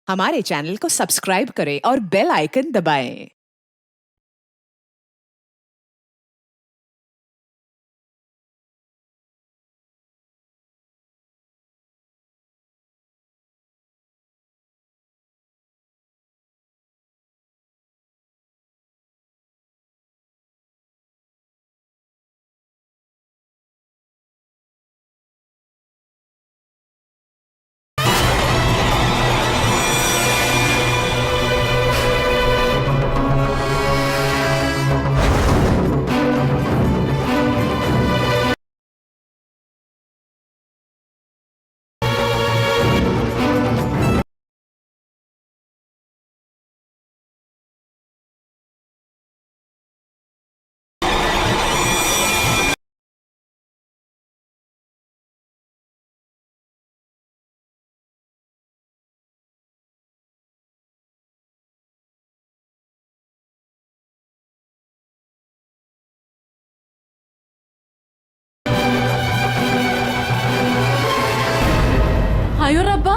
हमारे चैनल को सब्सक्राइब करें और बेल आइकन दबाएं। हायो रब्बा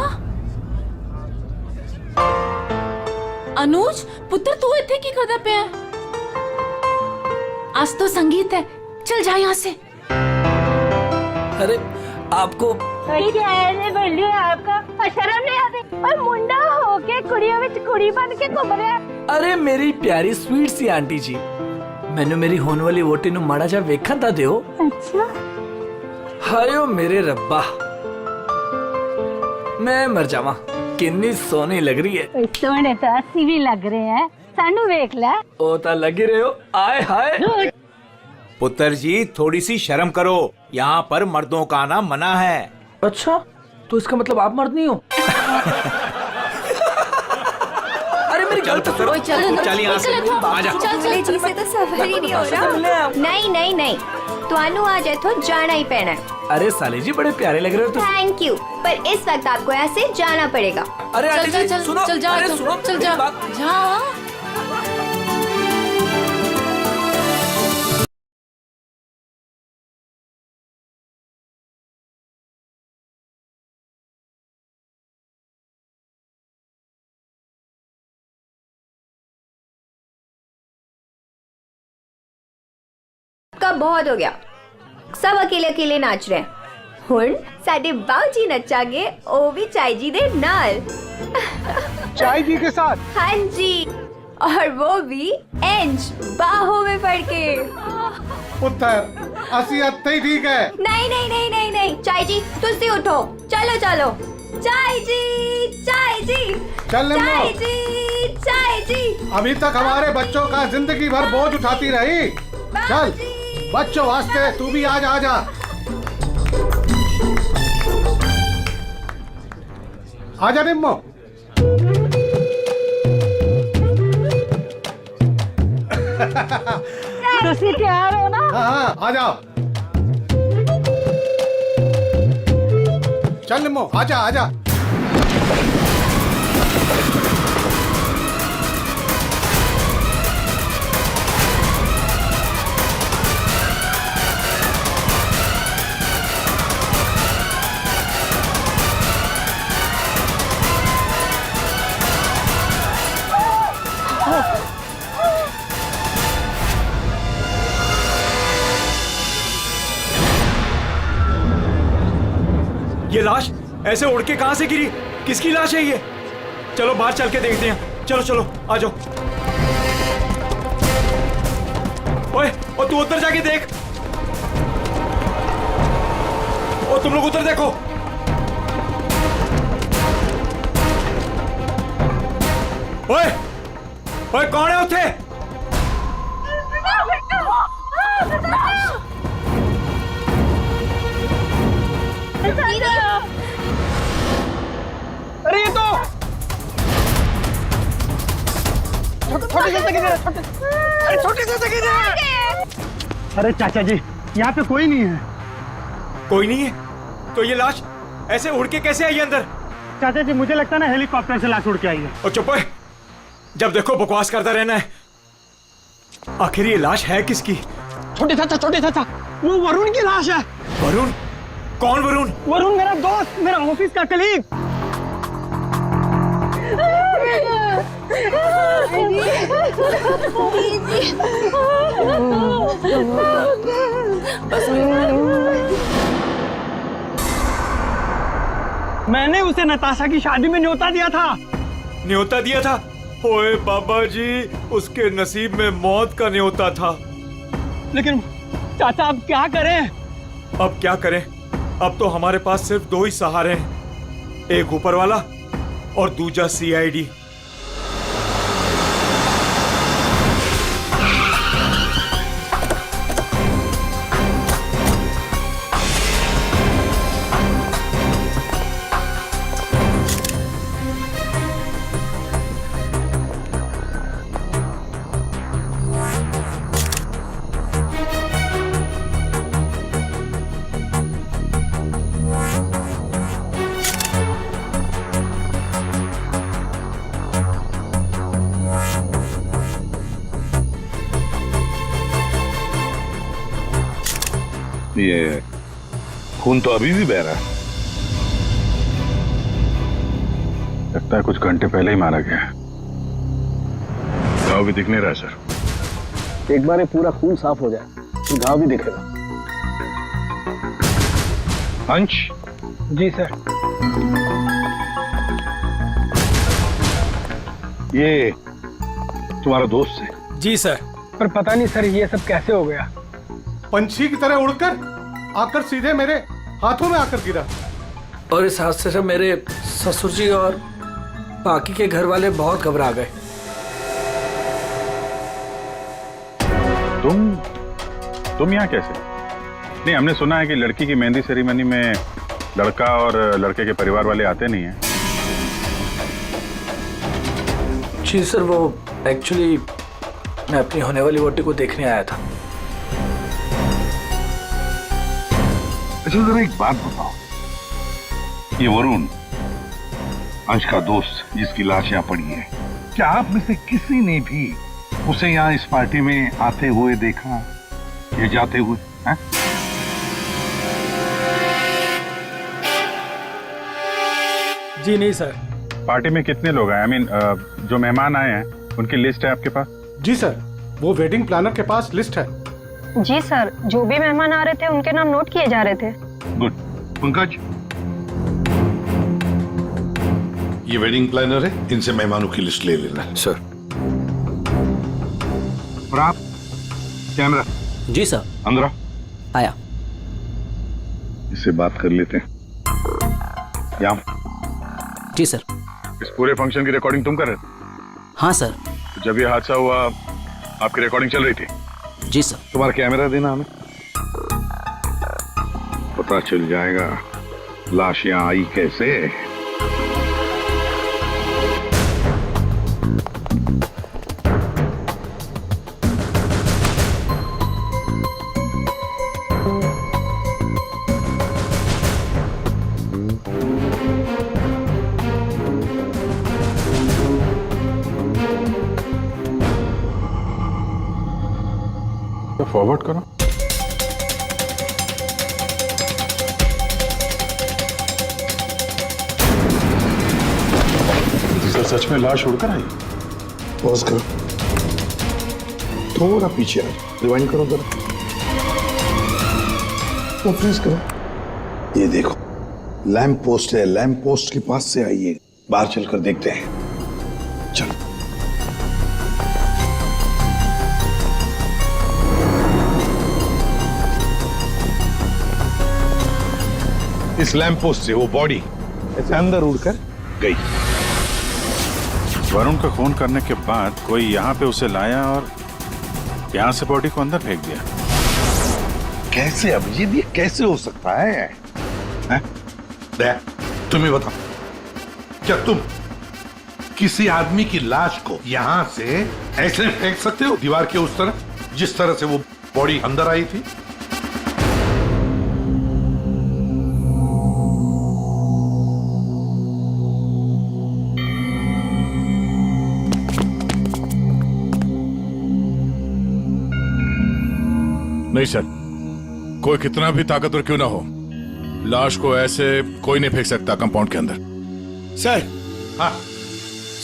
अनुज पुत्र तू इतने की करदा पे आज तो संगीत है, चल जा यहाँ से। अरे आपको आपका शर्म नहीं आती और मुंडा होके कुड़ियों में कुड़ी बन के घूम रहे हैं। अरे मेरी प्यारी स्वीट सी आंटी जी, मैंने मेरी होने वाली वोटी नु माड़ा जा वेखन ता दियो। अच्छा हायो मेरे रब्बा, मैं मर जावा, किन्नी सोनी लग रही है। सोने तो अस्सी भी लग रहे हैं, सानू वेख ले। ओ ता लगी रहे हो, आए हाय। पुत्र जी थोड़ी सी शर्म करो, यहाँ पर मर्दों का आना मना है। अच्छा, तो इसका मतलब आप मर्द नहीं हो? अरे मेरी गलती सुनो। चल यहाँ से, आजा। जी से तो सफर ही नहीं हो रहा। नहीं नहीं नहीं, तुहानू आज इथों जाना ही पैना है। अरे साले जी बड़े प्यारे लग रहे हो तुम। थैंक यू, पर इस वक्त आपको यहाँ से जाना पड़ेगा। अरे आंटी जी चल सुनो, चल जा, अरे सुनो, चल जा मेरी बात। जा। का बहुत हो गया, सब अकेले अकेले नाच रहे हैं। हुण साडे बाऊजी नचांगे, ओ भी चाय जी दे नाल। चाय जी के साथ? हाँ जी, और वो भी इंच बाहों में पड़ के। पुत्र असि अत्ते ही ठीक है। नहीं नहीं नहीं नहीं नहीं, चाय जी तुसी उठो, चलो चलो। चाय जी, चाय जी, चल निम्मो। चाय जी, चाय जी। अभी तक हमारे बच्चों का जिंदगी भर बोझ उठाती रही। चल बच्चों वास्ते तू भी आज आ जा। आजा निम्मो। तुसी तैयार हो ना? हाँ हाँ आ जाओ। चल निम्मो आजा आजा। ये लाश ऐसे उड़ के कहां से गिरी? किसकी लाश है ये? चलो बाहर चल के देखते हैं। चलो चलो आ जाओ। ओए, और तू उधर जाके देख। और तुम लोग उधर देखो। ओए, ओए कौन है उठे? अरे ये तो छोटी सी जगह है। अरे छोटी सी जगह है। अरे चाचा जी यहाँ पे कोई नहीं है। कोई नहीं है? तो ये लाश ऐसे उड़ के कैसे आई अंदर? चाचा जी मुझे लगता है ना हेलीकॉप्टर से लाश उड़ के आई है। और चुप है, जब देखो बकवास करता रहना है। आखिर ये लाश है किसकी? छोटे चाचा वो वरुण की लाश है। वरुण? कौन वरुण? वरुण मेरा दोस्त, मेरा ऑफिस का कलीग। मैंने उसे नताशा की शादी में न्योता दिया था। न्योता दिया था? ओए बाबा जी, उसके नसीब में मौत का न्योता था। लेकिन चाचा अब क्या करें? अब क्या करें? अब तो हमारे पास सिर्फ दो ही सहारे हैं, एक ऊपर वाला और दूजा सीआईडी। ये खून तो अभी भी बह रहा है। लगता है कुछ घंटे पहले ही मारा गया है। घाव भी दिख नहीं रहा है सर। एक बार ये पूरा खून साफ हो जाए तो घाव भी दिखेगा। अंश। जी सर। ये तुम्हारा दोस्त है? जी सर। पर पता नहीं सर ये सब कैसे हो गया। पंछी की तरह उड़कर आकर सीधे मेरे हाथों में आकर गिरा। और इस हादसे से मेरे ससुर जी और बाकी के घर वाले बहुत घबरा गए। तुम यहाँ कैसे? नहीं, हमने सुना है कि लड़की की मेहंदी सेरेमनी में लड़का और लड़के के परिवार वाले आते नहीं हैं। जी सर, वो एक्चुअली मैं अपनी होने वाली वोटी को देखने आया था। अच्छा जरा एक बात बताओ, ये वरुण अंश का दोस्त जिसकी लाश यहाँ पड़ी है, क्या आप में से किसी ने भी उसे यहाँ इस पार्टी में आते हुए देखा या जाते हुए? है? जी नहीं सर। पार्टी में कितने लोग आए? जो मेहमान आए हैं उनकी लिस्ट है आपके पास? जी सर, वो वेडिंग प्लानर के पास लिस्ट है। जी सर, जो भी मेहमान आ रहे थे उनके नाम नोट किए जा रहे थे। गुड। पंकज, ये वेडिंग प्लानर है, इनसे मेहमानों की लिस्ट ले लेना। सर। और आप? कैमरा। जी सर। अंदर आया। इससे बात कर लेते हैं। यहाँ। जी सर। इस पूरे फंक्शन की रिकॉर्डिंग तुम कर रहे थे? हाँ सर। तो जब ये हादसा हुआ आपकी रिकॉर्डिंग चल रही थी? जी सर। तुम्हारा कैमरा देना हमें, पता चल जाएगा लाश यहाँ आई कैसे। फॉरवर्ड करो। सर सच में लाश उड़कर आई? पॉज करो, थोड़ा पीछे आ, रिवाइंड करो जरा, तो फ्रीज करो। ये देखो लैंप पोस्ट है, लैंप पोस्ट के पास से आई है। बाहर चलकर देखते हैं, चलो। इस लैंप पोस्ट से वो बॉडी ऐसे अंदर उड़कर गई। वरुण का खून करने के बाद कोई यहाँ पे उसे लाया और यहाँ से बॉडी को अंदर फेंक दिया। कैसे अभिजीत, ये कैसे हो सकता है? तुम ही बताओ, क्या तुम किसी आदमी की लाश को यहां से ऐसे फेंक सकते हो दीवार के उस तरफ, जिस तरह से वो बॉडी अंदर आई थी? नहीं सर, कोई कितना भी ताकतवर क्यों ना हो, लाश को ऐसे कोई नहीं फेंक सकता कंपाउंड के अंदर। सर। हाँ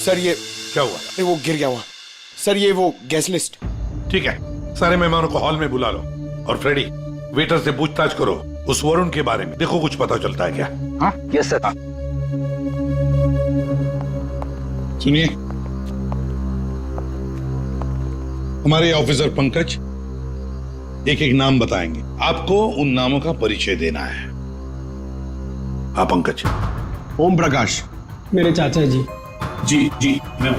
सर, ये क्या हुआ? वो गिर गया वहां, सर ये वो गेस्ट लिस्ट। ठीक है, सारे मेहमानों को हॉल में बुला लो। और फ्रेडी, वेटर से पूछताछ करो उस वरुण के बारे में, देखो कुछ पता चलता है क्या। हाँ यस सर। सुनिए, हमारे ऑफिसर पंकज एक एक नाम बताएंगे, आपको उन नामों का परिचय देना है। हाँ पंकज। ओम प्रकाश। मेरे चाचा जी। जी जी मैं।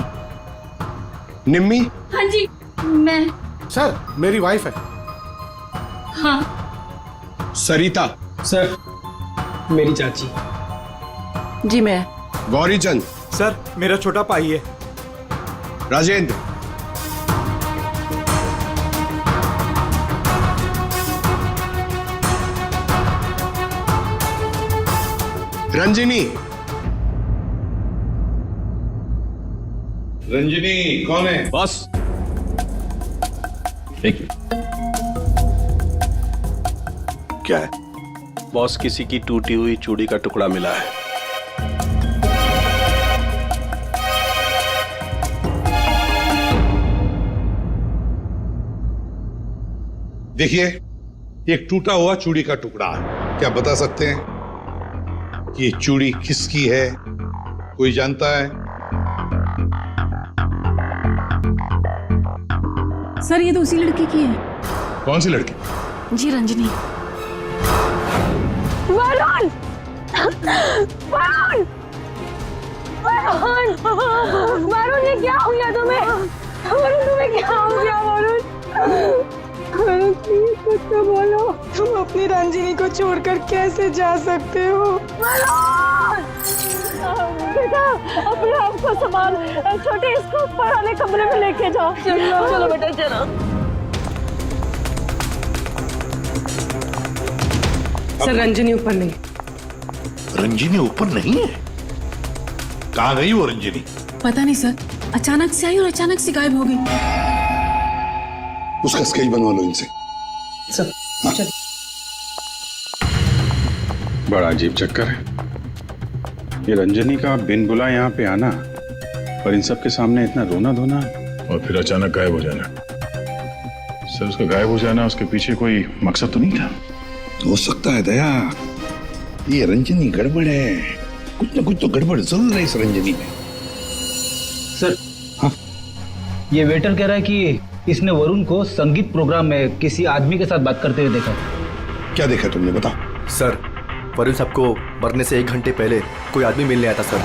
निम्मी। हाँ जी मैं। सर मेरी वाइफ है। हाँ सरिता। सर मेरी चाची। जी मैं। गौरी चंद। सर मेरा छोटा भाई है। राजेंद्र। रंजिनी। रंजनी कौन है? बॉस एक क्या है? बॉस, किसी की टूटी हुई चूड़ी का टुकड़ा मिला है। देखिए, एक टूटा हुआ चूड़ी का टुकड़ा है। क्या बता सकते हैं ये चूड़ी किसकी है? कोई जानता है? सर ये तो उसी लड़की की है। कौन सी लड़की? जी रंजनी। वरुण! वरुण! वरुण! वरुण ये क्या हो गया तुम्हें? वरुण तुम्हें क्या हो गया वरुण? वरुण प्लीज कुछ तो बोलो। तुम अपनी रंजिनी को छोड़कर कैसे जा सकते हो? वरुण! बेटा अपने आप को संभाल। छोटे इसको ऊपर वाले कमरे में लेके जाओ। चलो बेटा चलो। सर रंजनी ऊपर नहीं। रंजिनी ऊपर नहीं है? कहाँ गई वो रंजिनी? पता नहीं सर, अचानक से आई और अचानक से गायब हो गई। उसका स्केच बनवा लो इनसे। सर चल। बड़ा अजीब चक्कर है ये रंजनी का, बिन बुला यहाँ पे आना और इन सब के सामने इतना रोना धोना और फिर अचानक गायब हो जाना। सर उसका गायब हो जाना, उसके पीछे कोई मकसद तो नहीं था? हो सकता है दया, ये रंजनी गड़बड़ है, कुछ ना कुछ तो गड़बड़ जरूर है इस रंजनी में। सर हाँ? ये वेटर कह रहा है कि इसने वरुण को संगीत प्रोग्राम में किसी आदमी के साथ बात करते हुए देखा। क्या देखा तुमने, बताओ। सर वरुण साहब को मरने से 1 घंटे पहले कोई आदमी मिलने आया था सर।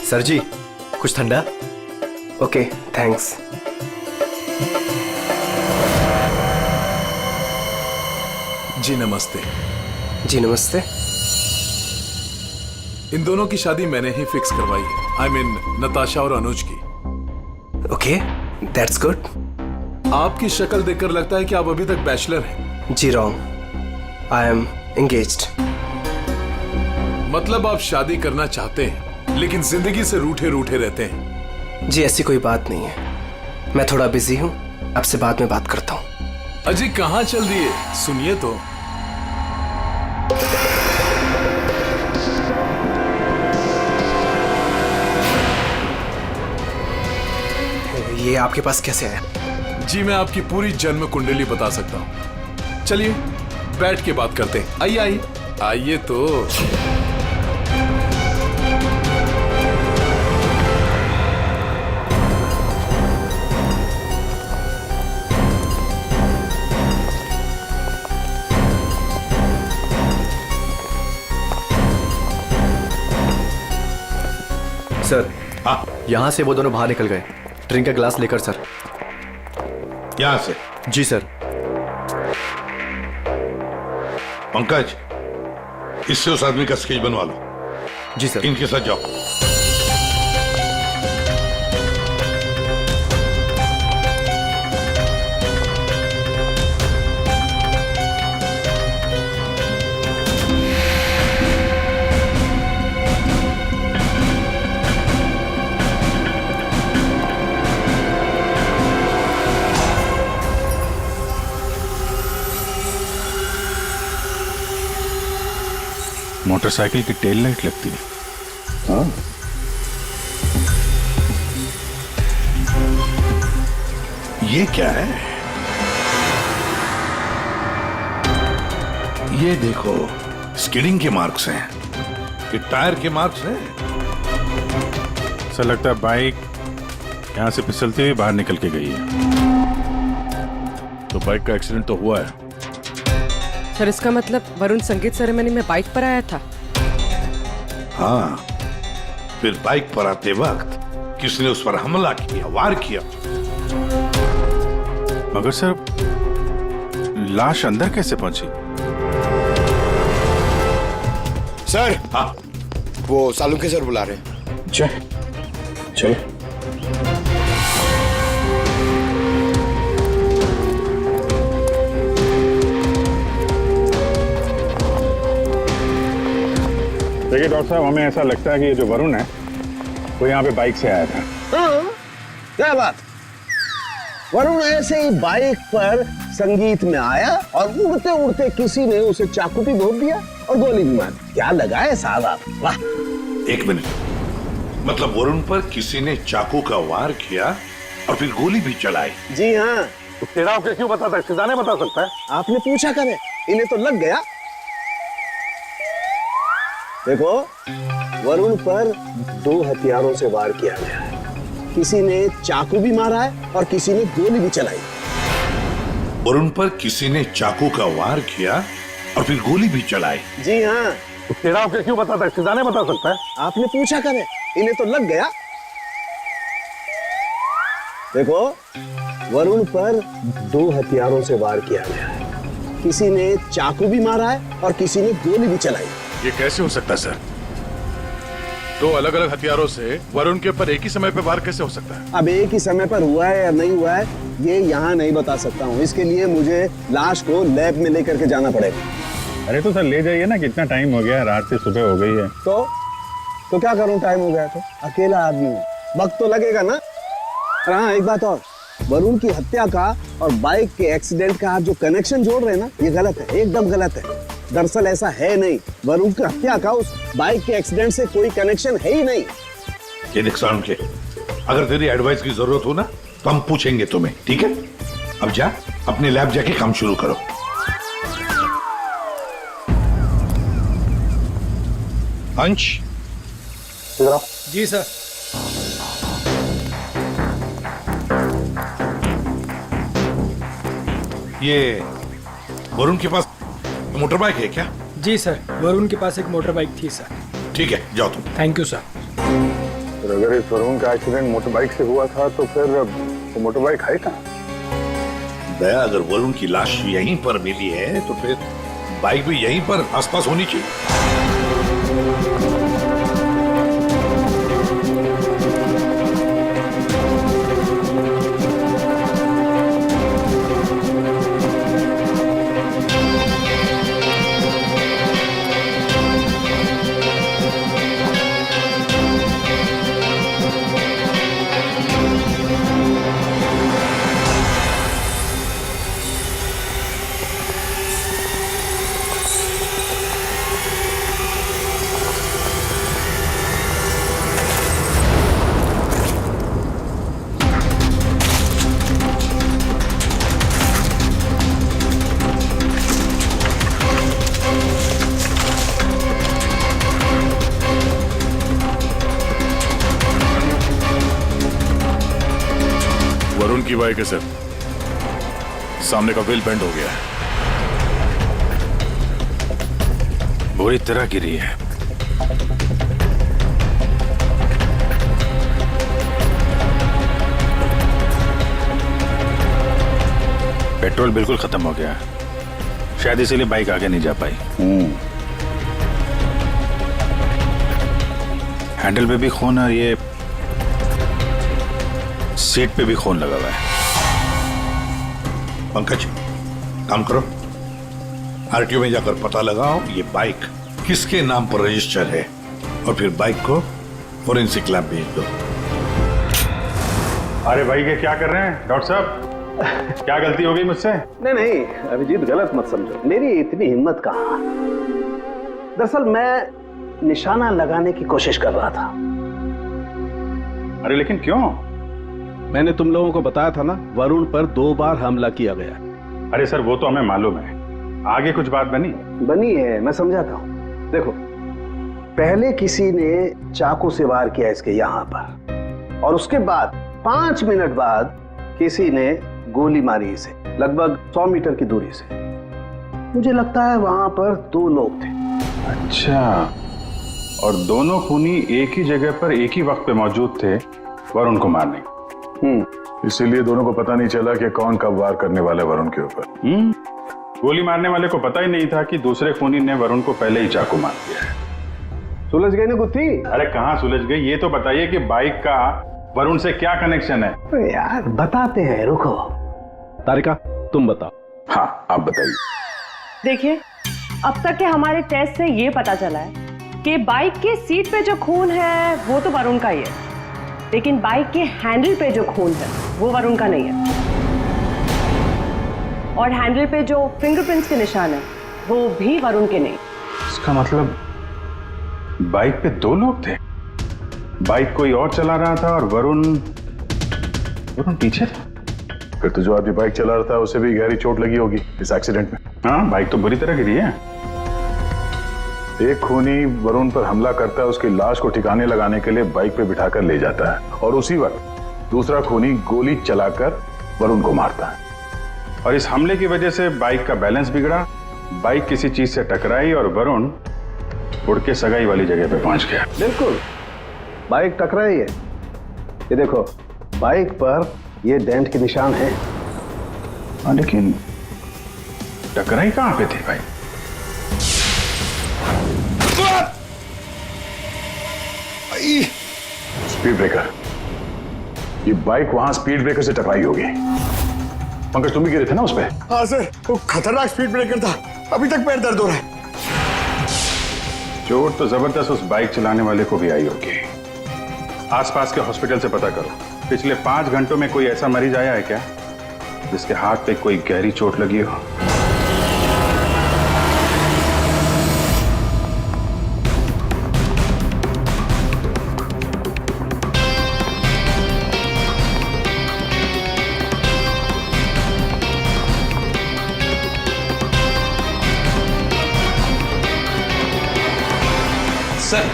सर जी कुछ ठंडा? Okay thanks. जी नमस्ते। जी नमस्ते। इन दोनों की शादी मैंने ही फिक्स करवाई है। आई मीन नताशा और अनुज की। Okay that's good. आपकी शक्ल देखकर लगता है कि आप अभी तक बैचलर हैं। जी रॉन्ग, आई एम एंगेज्ड। मतलब आप शादी करना चाहते हैं लेकिन जिंदगी से रूठे रूठे रहते हैं। जी ऐसी कोई बात नहीं है, मैं थोड़ा बिजी हूँ, आपसे बाद में बात करता हूँ। अजी कहाँ चल रही है, सुनिए तो। ये आपके पास कैसे आया? जी मैं आपकी पूरी जन्म कुंडली बता सकता हूँ। चलिए बैठ के बात करते हैं। आइए आइए आइए तो। सर हाँ, यहाँ से वो दोनों बाहर निकल गए। ड्रिंक का गिलास लेकर सर। यहाँ से? जी सर। पंकज, इससे उस आदमी का स्केच बनवा लो। जी सर। इनके साथ जाओ। मोटरसाइकिल की टेल लाइट लगती है। हाँ, ये क्या है? ये देखो, स्किडिंग के मार्क्स हैं, ये टायर के मार्क्स हैं। ऐसा लगता है बाइक यहां से फिसलती हुई बाहर निकल के गई है। तो बाइक का एक्सीडेंट तो हुआ है। सर इसका मतलब वरुण संगीत सेरेमनी में बाइक पर आया था। हाँ, फिर बाइक पर आते वक्त किसने उस पर हमला किया, वार किया। मगर सर लाश अंदर कैसे पहुंची? सर, हाँ, वो सालुंके सर बुला रहे हैं। चलो। देखिए डॉक्टर साहब, हमें ऐसा लगता है कि ये जो वरुण है वो यहाँ पे बाइक से आया था। हाँ, क्या बात। वरुण ऐसे ही बाइक पर संगीत में आया और उड़ते उड़ते किसी ने उसे चाकू भी भोंक दिया और गोली भी मार दी। क्या लगा है साहब आप? वाह। एक मिनट, मतलब वरुण पर किसी ने चाकू का वार किया और फिर गोली भी चलाई? जी हाँ। तो तेरा होके क्यों बताता है? सिद्धाने बता सकता है। आपने पूछा करे, इन्हें तो लग गया। देखो, वरुण पर 2 हथियारों से वार किया गया है। किसी ने चाकू भी मारा है और किसी ने गोली भी चलाई। वरुण पर किसी ने चाकू का वार किया और फिर गोली भी चलाई? जी हाँ। तो तेरा होके क्यों बताता है? सिद्धाने बता सकता है। आपने पूछा करे, इन्हें तो लग गया। देखो, वरुण पर 2 हथियारों से वार किया गया है। किसी ने चाकू भी मारा है और किसी ने गोली भी चलाई। ये कैसे हो सकता है सर? 2 अलग अलग हथियारों से वरुण के ऊपर एक ही समय पे वार कैसे हो सकता है? अब एक ही समय पर हुआ है या नहीं हुआ है ये यहाँ नहीं बता सकता हूँ। इसके लिए मुझे लाश को लैब में लेकर के जाना पड़ेगा। अरे तो सर ले जाइए ना, कितना टाइम हो गया, रात से सुबह हो गई है। तो क्या करूँ, टाइम हो गया तो? अकेला आदमी हूँ, वक्त तो लगेगा ना। और हाँ, एक बात और, वरुण की हत्या का और बाइक के एक्सीडेंट का आप जो कनेक्शन जोड़ रहे हैं ना, ये गलत है, एकदम गलत है। दरअसल ऐसा है नहीं। वरुण की हत्या का उस बाइक के एक्सीडेंट से कोई कनेक्शन है ही नहीं। ये नुकसान के, अगर तेरी एडवाइस की जरूरत हो ना तो हम पूछेंगे तुम्हें, ठीक है? अब जा, अपने लैब जाके काम शुरू करो। अंश, जी सर। ये वरुण के पास मोटर बाइक है क्या? जी सर, वरुण के पास एक मोटर बाइक थी सर। ठीक है, जाओ तुम। Thank you sir. तो अगर इस वरुण का एक्सीडेंट मोटर बाइक से हुआ था तो फिर वो मोटर बाइक है कहाँ? दया, अगर वरुण की लाश यहीं पर मिली है तो फिर बाइक भी यहीं पर आसपास होनी चाहिए। वरुण की बाइक है सर, सामने का व्हील बेंड हो गया है, बुरी तरह गिरी है। पेट्रोल बिल्कुल खत्म हो गया, शायद इसीलिए बाइक आगे नहीं जा पाई। हैंडल पे भी खून और ये सीट पे भी खून लगा हुआ है। पंकज, काम करो, आरटीओ में जाकर पता लगाओ ये बाइक किसके नाम पर रजिस्टर है और फिर बाइक को फोरेंसिक लैब भेज दो। अरे भाई ये क्या कर रहे हैं डॉक्टर साहब? क्या गलती हो गई मुझसे? नहीं नहीं अभिजीत, गलत मत समझो, मेरी इतनी हिम्मत कहाँ। दरअसल मैं निशाना लगाने की कोशिश कर रहा था। अरे लेकिन क्यों? मैंने तुम लोगों को बताया था ना, वरुण पर 2 बार हमला किया गया। अरे सर वो तो हमें मालूम है, आगे कुछ बात बनी है, मैं समझाता हूँ। देखो, पहले किसी ने चाकू से वार किया इसके यहाँ पर, और उसके बाद 5 मिनट बाद किसी ने गोली मारी इसे, लगभग 100 मीटर की दूरी से। मुझे लगता है वहां पर 2 लोग थे। अच्छा, और दोनों खूनी एक ही जगह पर एक ही वक्त पे मौजूद थे वरुण को मारने। इसीलिए दोनों को पता नहीं चला कि कौन कब वार करने वाला है वरुण के ऊपर। गोली मारने वाले को पता ही नहीं था कि दूसरे खूनी ने वरुण को पहले ही चाकू मार दिया है। सुलझ गई ना गुत्थी? अरे कहाँ सुलझ गई, ये तो बताइए कि बाइक का वरुण से क्या कनेक्शन है? अरे यार बताते हैं, रुको। तारिका तुम बताओ। हाँ आप बताइए। देखिए, अब तक के हमारे टेस्ट से ये पता चला है कि बाइक के सीट पे जो खून है वो तो वरुण का ही है, लेकिन बाइक के हैंडल पे जो खून है वो वरुण का नहीं है, और हैंडल पे जो फिंगरप्रिंट्स के निशान है वो भी वरुण के नहीं। इसका मतलब बाइक पे 2 लोग थे, बाइक कोई और चला रहा था और वरुण पीछे था। फिर तो जो आदमी बाइक चला रहा था उसे भी गहरी चोट लगी होगी इस एक्सीडेंट में। हाँ, बाइक तो बुरी तरह गिरी है। एक खूनी वरुण पर हमला करता है, उसकी लाश को ठिकाने लगाने के लिए बाइक पे बिठाकर ले जाता है, और उसी वक्त दूसरा खूनी गोली चलाकर वरुण को मारता है। और इस हमले की वजह से बाइक का बैलेंस बिगड़ा, बाइक किसी चीज से टकराई और वरुण उड़ के सगाई वाली जगह पे पहुंच गया। बिल्कुल, बाइक टकराई है। ये देखो, बाइक पर ये डेंट के निशान है। लेकिन टकराई कहां पे थी भाई? Speed breaker. ये बाइक वहां स्पीड ब्रेकर से टकराई होगी। पंकज तुम भी गिरे थे ना उस पे? हाँ सर, वो खतरनाक स्पीड ब्रेकर था, अभी तक पैर दर्द हो रहा है। चोट तो जबरदस्त उस बाइक चलाने वाले को भी आई होगी। आसपास के हॉस्पिटल से पता करो, पिछले 5 घंटों में कोई ऐसा मरीज आया है क्या जिसके हाथ पे कोई गहरी चोट लगी हो? सर,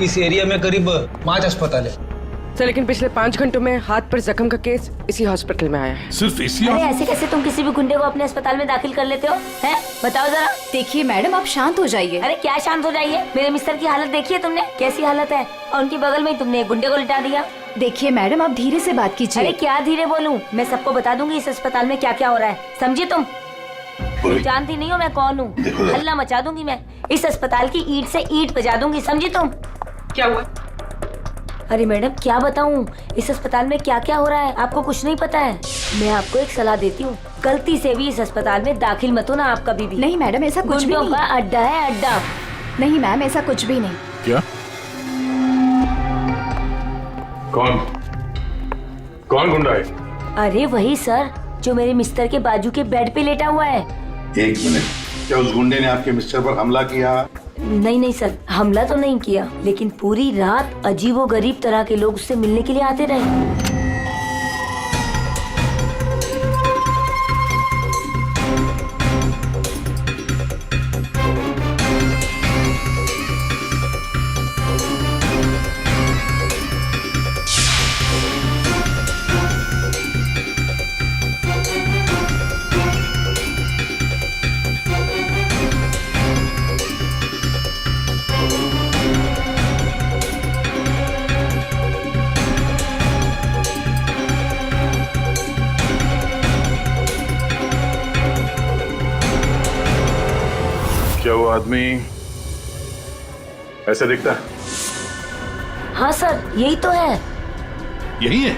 इस एरिया में करीब 5 अस्पताल है सर, लेकिन पिछले 5 घंटों में हाथ पर जख्म का केस इसी हॉस्पिटल में आया है। सिर्फ इसी? अरे ऐसे कैसे तुम किसी भी गुंडे को अपने अस्पताल में दाखिल कर लेते हो? हैं? बताओ जरा। देखिए मैडम, आप शांत हो जाइए। अरे क्या शांत हो जाइए? मेरे मिस्टर की हालत देखिए तुमने, कैसी हालत है, और उनके बगल में ही तुमने एक गुंडे को लिटा दिया। देखिए मैडम, आप धीरे से बात कीजिए। अरे क्या धीरे बोलूं? मैं सबको बता दूंगी इस अस्पताल में क्या क्या हो रहा है, समझी तुम? जानती नहीं हो मैं कौन हूँ? हल्ला मचा दूंगी मैं, इस अस्पताल की ईंट से ईंट बजा दूंगी, समझी तुम? क्या हुआ? अरे मैडम क्या बताऊं, इस अस्पताल में क्या क्या हो रहा है आपको कुछ नहीं पता है। मैं आपको एक सलाह देती हूँ, गलती से भी इस अस्पताल में दाखिल मत होना आप कभी भी। नहीं मैडम, ऐसा कुछ भी नहीं। का अड्डा है, अड्डा। नहीं मैम, ऐसा कुछ भी नहीं। क्या? कौन गुंडा है? अरे वही सर, जो मेरे मिस्टर के बाजू के बेड पे लेटा हुआ है। 1 मिनट, क्या उस गुंडे ने आपके मिस्टर पर हमला किया? नहीं सर, हमला तो नहीं किया, लेकिन पूरी रात अजीबोगरीब तरह के लोग उससे मिलने के लिए आते रहे। क्या वो आदमी ऐसे दिखता है? हाँ सर, यही तो है। यही है?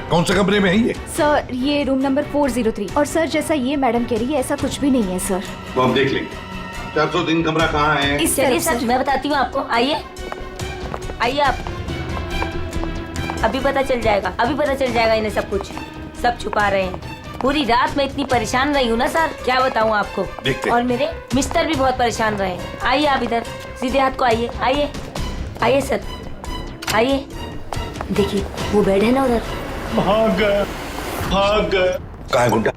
कौन से कमरे में है ये? सर, ये रूम नंबर 403। और सर, जैसा ये मैडम कह रही है, ऐसा कुछ भी नहीं है सर। वो हम देख लेंगे। 403 कमरा कहाँ है? इस चलिए सर, मैं बताती हूँ आपको, आइए आइए आप। अभी पता चल जाएगा, अभी पता चल जाएगा इन्हें सब कुछ, सब छुपा रहे हैं। पूरी रात मैं इतनी परेशान रही हूँ ना सर, क्या बताऊँ आपको। देखते। और मेरे मिस्टर भी बहुत परेशान रहे। आइए आप इधर, सीधे हाथ को आइए, आइए आइए सर, आइए। देखिए वो बेड है ना उधर। भाग गया, भाग गया। कहाँ है गुंडा?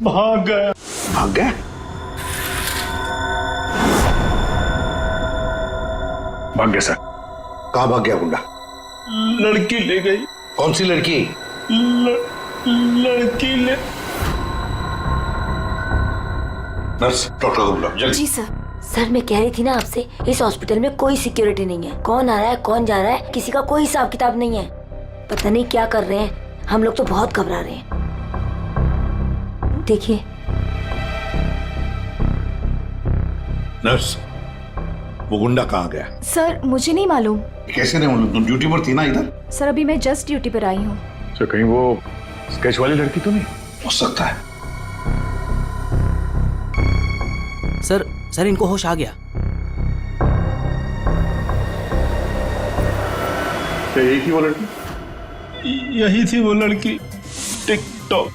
भाग गया। भाग गया? भाग गया सर। कहाँ भाग गया गुंडा? लड़की ले गई। कौन सी लड़की? लड़की ले। नर्स, डॉक्टर को बुलाओ जल्दी। जी सर। सर मैं कह रही थी ना आपसे, इस हॉस्पिटल में कोई सिक्योरिटी नहीं है। कौन आ रहा है कौन जा रहा है किसी का कोई हिसाब किताब नहीं है। पता नहीं क्या कर रहे हैं, हम लोग तो बहुत घबरा रहे हैं। देखिए। नर्स, वो गुंडा कहाँ गया? सर मुझे नहीं मालूम। कैसे नहीं मालूम? तुम ड्यूटी पर थी ना इधर? सर अभी मैं जस्ट ड्यूटी पर आई हूँ। सर कहीं वो स्केच वाली लड़की तो नहीं? हो सकता है। सर इनको होश आ गया। क्या यही थी वो लड़की? यही थी वो लड़की। टिकटॉक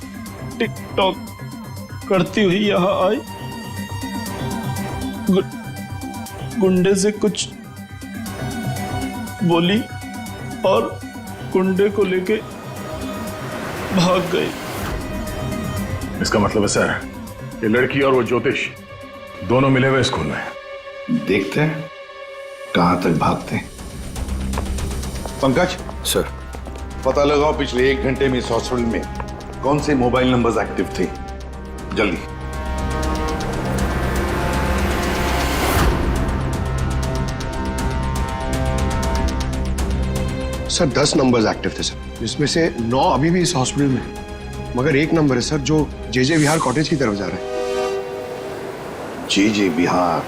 टिकटॉक करती हुई यहाँ आई, गुंडे से कुछ बोली और गुंडे को लेके भाग गई। इसका मतलब है सर, ये लड़की और वो ज्योतिष दोनों मिले हुए स्कूल में। देखते हैं कहां तक भागते हैं। पंकज सर, पता लगाओ पिछले 1 घंटे में इस हॉस्पिटल में कौन से मोबाइल नंबर्स एक्टिव थे। जल्दी। सर 10 नंबर्स एक्टिव थे सर, जिसमें से 9 अभी भी इस हॉस्पिटल में है। मगर एक नंबर है सर जो जे विहार कॉटेज की तरफ जा रहा है। जे बिहार?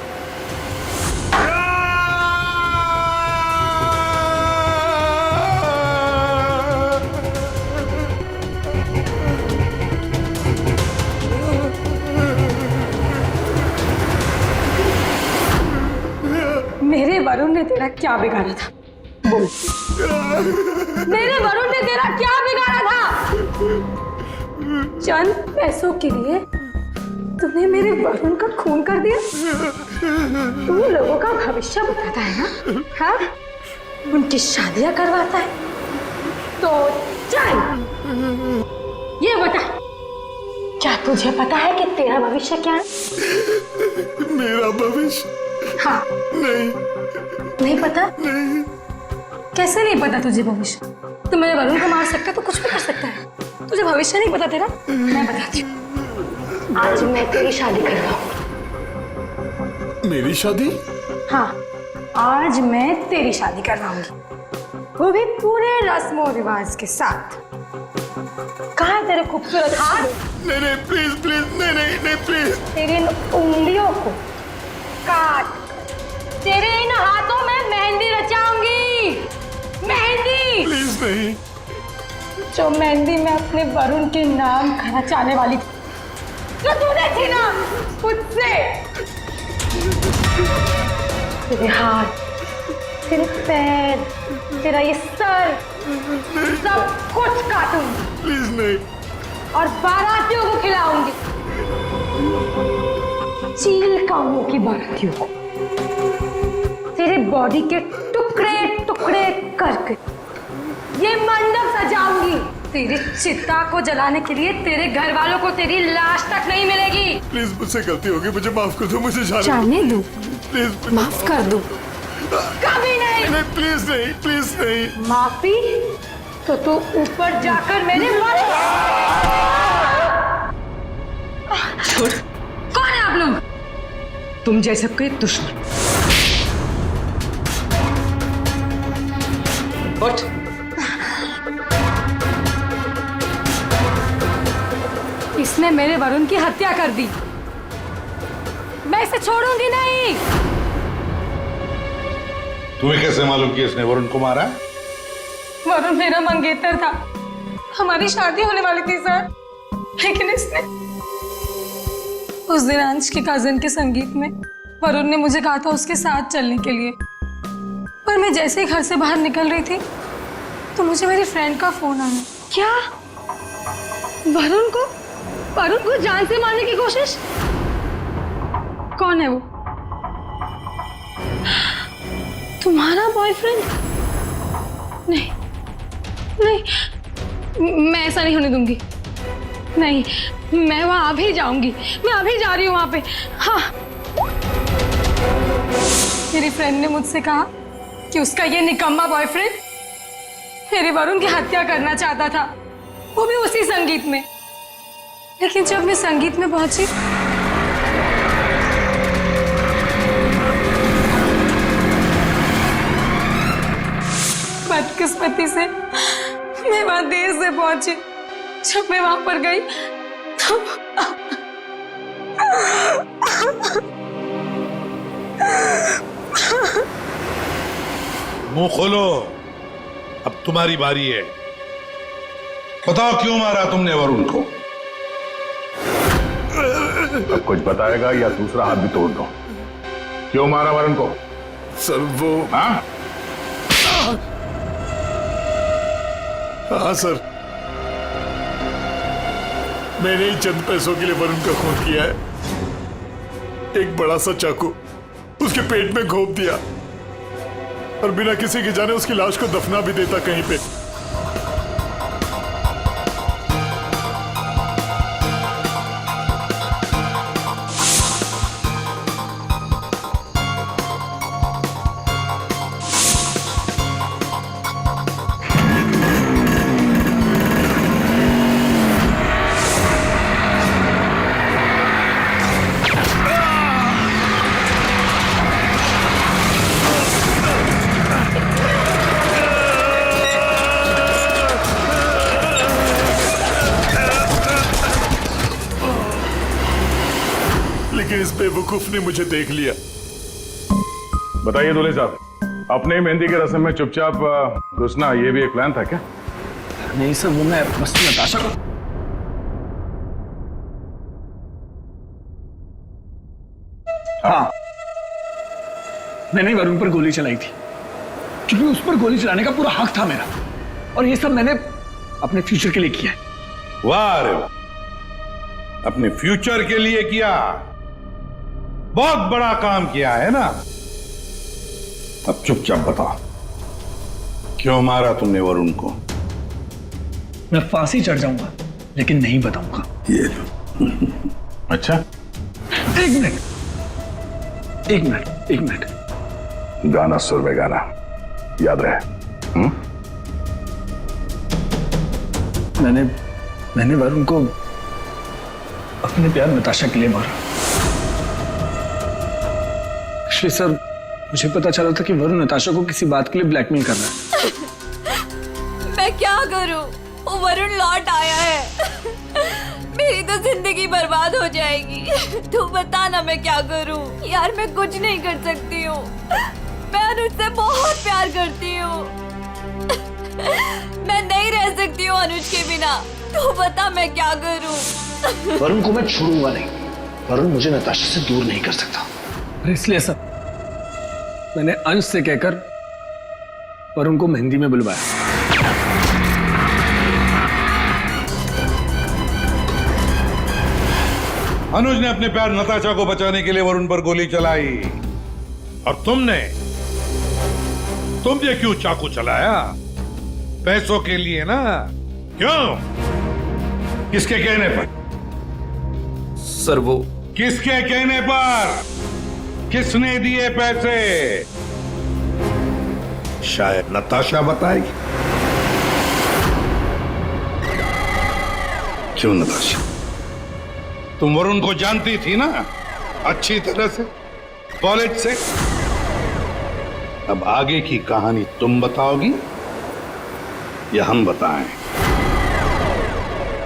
मेरे वरुण ने तेरा क्या बिगाड़ा था? बोल। मेरे वरुण ने तेरा क्या बिगाड़ा था? चंद पैसों के लिए तूने मेरे वरुण का खून कर दिया। तू लोगों का भविष्य बताता है ना, हाँ? उनकी शादियां करवाता है। तो चल ये बता, क्या तुझे पता है कि तेरा भविष्य क्या है? मेरा भविष्य? हाँ। नहीं पता? नहीं। कैसे नहीं पता तुझे भविष्य? तू मेरे वरुण को मार सकता है तो कुछ भी कर सकता है। तुझे भविष्य नहीं पता तेरा? मैं बताती हूँ। आज मैं तेरी शादी कर रहा हूँ। मेरी शादी? हाँ, आज मैं तेरी शादी करवाऊंगी, वो भी पूरे रस्मों रिवाज के साथ। कहाँ है तेरे खूबसूरत हाथ? नहीं नहीं प्लीज प्लीज, नहीं नहीं नहीं प्लीज। तेरी इन उंगलियों को काट, तेरे इन हाथों में मेहंदी रचाऊंगी। मेहंदी? प्लीज नहीं। जो मेहंदी मैं अपने वरुण के नाम का रचाने वाली थी, जो तूने थी ना मुझसे। तेरे हाथ, तेरे पैर, तेरा ये सर, सब कुछ काटूंगी। प्लीज नहीं। और बारातियों को खिलाऊंगी, चील कामों की बारातियों को। तेरे बॉडी के टुकड़े टुकड़े करके ये मंडप सजाऊंगी। तेरी चिता को जलाने के लिए तेरे घर वालों को तेरी लाश तक नहीं मिलेगी। प्लीज मुझसे गलती होगी, मुझे माफ कर दो, मुझे जाने दो। प्लीज माफ कर दो। कभी नहीं। नहीं प्लीज नहीं, प्लीज नहीं। माफी तो तू ऊपर जाकर मेरे छोड़। कौन है आप लोग? तुम जैसे कोई दुश्मन। What? इसने मेरे वरुण की हत्या कर दी। मैं इसे छोड़ूंगी नहीं। तुम्हें कैसे मालूम कि इसने वरुण को मारा? वरुण मेरा मंगेतर था, हमारी शादी होने वाली थी सर, लेकिन इसने उस दिन अंश के कजिन के संगीत में वरुण ने मुझे कहा था उसके साथ चलने के लिए, पर मैं जैसे ही घर से बाहर निकल रही थी तो मुझे मेरी फ्रेंड का फोन आया। क्या? वरुण को वरुण को जान से मारने की कोशिश? कौन है वो? तुम्हारा बॉयफ्रेंड? नहीं नहीं, मैं ऐसा नहीं होने दूंगी। नहीं, मैं वहां अभी जाऊंगी, मैं अभी जा रही हूँ वहां पे। हाँ, मेरी फ्रेंड ने मुझसे कहा कि उसका ये निकम्मा बॉयफ्रेंड मेरे वरुण की हत्या करना चाहता था, वो भी उसी संगीत में। लेकिन जब मैं संगीत में पहुंची बदकिस्मती से मैं वहां देर से पहुंची। जब मैं वहां पर गई तो मुंह खोलो, अब तुम्हारी बारी है। बताओ क्यों मारा तुमने वरुण को? अब कुछ बताएगा या दूसरा हाथ भी तोड़ दो। क्यों मारा वरुण को? सर वो हाँ सर, मैंने ही चंद पैसों के लिए वरुण का खून किया है। एक बड़ा सा चाकू उसके पेट में घोंप दिया और बिना किसी के जाने उसकी लाश को दफना भी देता कहीं पे। लेकिन इस बेवकूफ ने मुझे देख लिया। बताइए दूल्हे साहब, अपने मेहंदी के रस्म में चुपचाप घुसना ये भी एक प्लान था क्या? नहीं सर, वो मैं बस नताशा को। हाँ, मैंने ही वरुण पर गोली चलाई थी क्योंकि उस पर गोली चलाने का पूरा हक था मेरा, और ये सब मैंने अपने फ्यूचर के लिए किया है। वाह रे वाह, अपने फ्यूचर के लिए किया, बहुत बड़ा काम किया है ना। अब चुपचाप बताओ क्यों मारा तुमने वरुण को? मैं फांसी चढ़ जाऊंगा लेकिन नहीं बताऊंगा। ये अच्छा, एक मिनट। गाना सुर में गाना याद रहे। मैंने वरुण को अपने प्यार नताशा के लिए मारा। सर, मुझे पता चला था कि वरुण नताशा को किसी बात के लिए ब्लैकमेल कर रहा है। मैं क्या करूं? वो वरुण लौट आया है। मेरी तो जिंदगी बर्बाद हो जाएगी। तू बता ना मैं क्या करूं? यार मैं कुछ नहीं कर सकती हूँ। मैं अनुज से बहुत प्यार करती हूँ। मैं नहीं रह सकती हूँ अनुज के बिना। तू बता मैं क्या करूं? वरुण को मैं छोड़ूंगा नहीं। वरुण मुझे नताशा से दूर नहीं कर सकता। इसलिए सर, मैंने अंश से कहकर वरुण को मेहंदी में बुलवाया। अनुज ने अपने प्यार नताशा को बचाने के लिए वरुण पर गोली चलाई, और तुमने क्यों चाकू चलाया? पैसों के लिए ना? क्यों? किसके कहने पर? सर वो किसके कहने पर? किसने दिए पैसे? शायद नताशा बताएगी। क्यों नताशा? तुम वरुण को जानती थी ना अच्छी तरह से, कॉलेज से। अब आगे की कहानी तुम बताओगी या हम बताएं?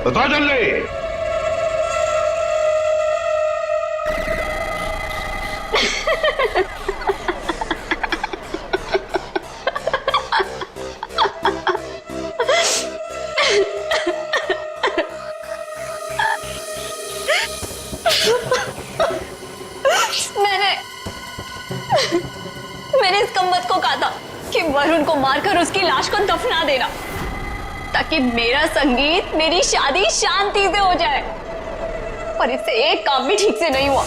बताओ जल्दी। मैंने इस कमबख्त को कहा था कि वरुण को मारकर उसकी लाश को दफना देना, ताकि मेरा संगीत, मेरी शादी शांति से हो जाए। पर इससे एक काम भी ठीक से नहीं हुआ।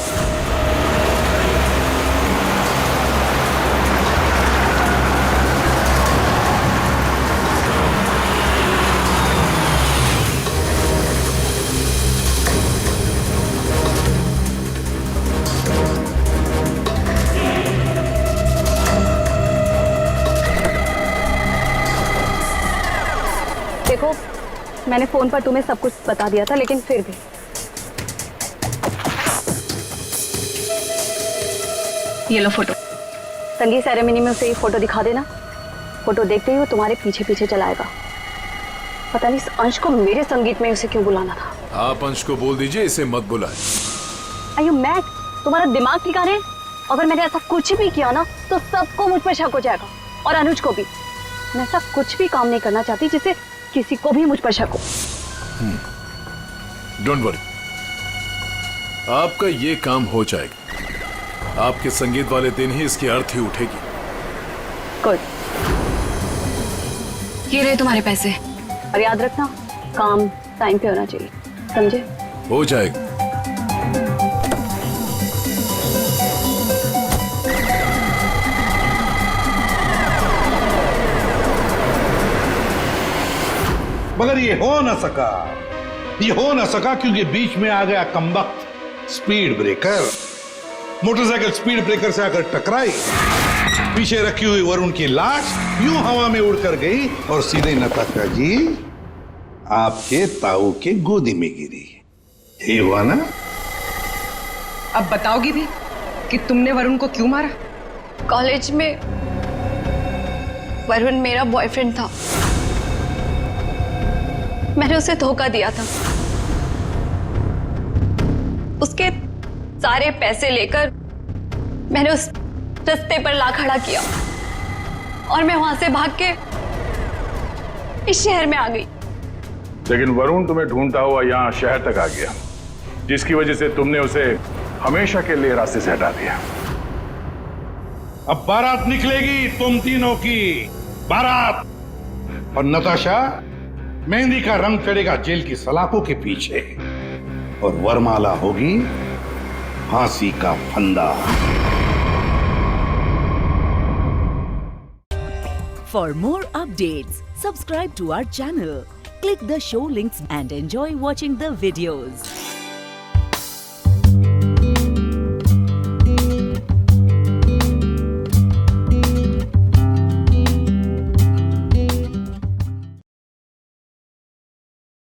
देखो, मैंने फोन पर तुम्हें सब कुछ बता दिया था, लेकिन फिर भी ये लो फोटो। संगीत सेरेमनी में उसे ये फोटो दिखा देना। फोटो देखते ही वो तुम्हारे पीछे पीछे चलाएगा। पता नहीं इस अंश को मेरे संगीत में उसे क्यों बुलाना था। आप अंश को बोल दीजिए इसे मत बुलाए। अयो मैक, तुम्हारा दिमाग ठिकाने? अगर मैंने ऐसा कुछ भी किया ना तो सबको मुझ पर शक हो जाएगा, और अनुज को भी। मैं ऐसा कुछ भी काम नहीं करना चाहती जिससे किसी को भी मुझ पर शक हो। डोंट वरी, आपका ये काम हो जाएगा। आपके संगीत वाले दिन ही इसकी अर्थी उठेगी। गुड। ये रहे तुम्हारे पैसे। और याद रखना, काम टाइम पे होना चाहिए, समझे? हो जाएगा। मगर ये हो ना सका क्योंकि बीच में आ गया कमबख्त speed breaker. Motorcycle speed breaker से आकर टकराई, पीछे रखी हुई वरुण की लाश यूं हवा में उड़कर गई और सीधे नताशा जी आपके ताऊ के गोदी में गिरी। ये हुआ ना? अब बताओगी भी कि तुमने वरुण को क्यों मारा? कॉलेज में वरुण मेरा बॉयफ्रेंड था। मैंने उसे धोखा दिया था। उसके सारे पैसे लेकर मैंने उस रास्ते पर ला खड़ा किया और मैं वहां से भाग के इस शहर में आ गई। लेकिन वरुण तुम्हें ढूंढता हुआ यहाँ शहर तक आ गया, जिसकी वजह से तुमने उसे हमेशा के लिए रास्ते से हटा दिया। अब बारात निकलेगी तुम तीनों की बारात, और नताशा मेहंदी का रंग चढ़ेगा जेल की सलाखों के पीछे, और वरमाला होगी फांसी का फंदा। For more updates, subscribe to our channel, click the show links and enjoy watching the videos.